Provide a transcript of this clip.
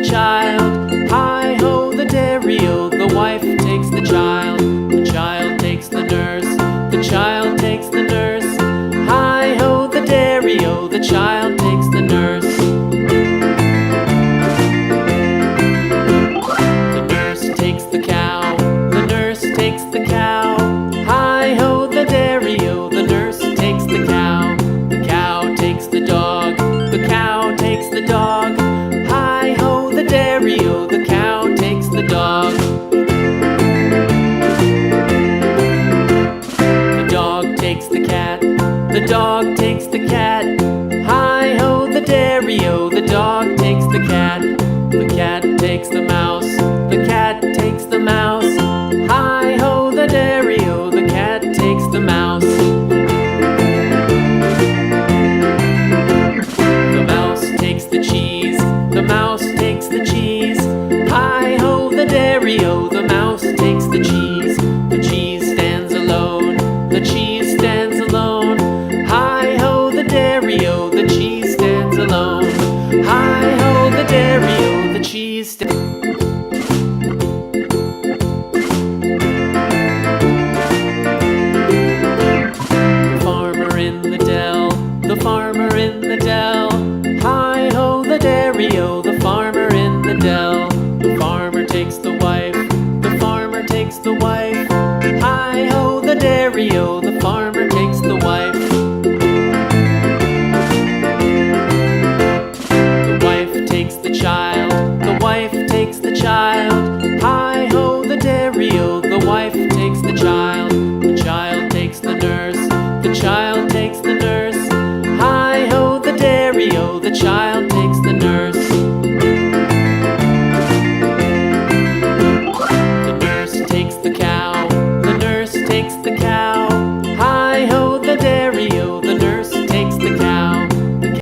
child. Hi-ho, the dairy-o, the wife takes the child. The child takes the nurse, the child takes the nurse. Hi-ho, the dairy-o, the child takes the nurse. The nurse takes the cow, the nurse takes the cow. Hi-ho, the dairy-o, the nurse takes the cow. The cow takes the dog, the cow takes the dog. Hi-ho, the dairy-o, the cow takes the dog. The dog takes the cat, the dog takes the cat. Hi-ho, the dairy-o, the dog takes the cat. The cat takes the mouse, the cat takes the mouse. Hi-ho, the dairy-o, the cat takes the mouse. The mouse takes the cheese, the mouse takes the cheese. Hi-ho, the dairy-o, the mouse takes the cheese. The cheese stands alone, the cheese stands alone. Hi-ho, the dairy-o, the cheese stands alone. Hi-ho, the dairy-o, the cheese stands alone. The farmer in the dell. Hi-ho, the dairy-o, the farmer in the dell. The farmer takes the wife, the farmer takes the wife. Hi-ho, the dairy-o, the farmer takes the wife. The wife takes the child, the wife takes the child. Hi-ho, the dairy-o, the wife takes the child. The child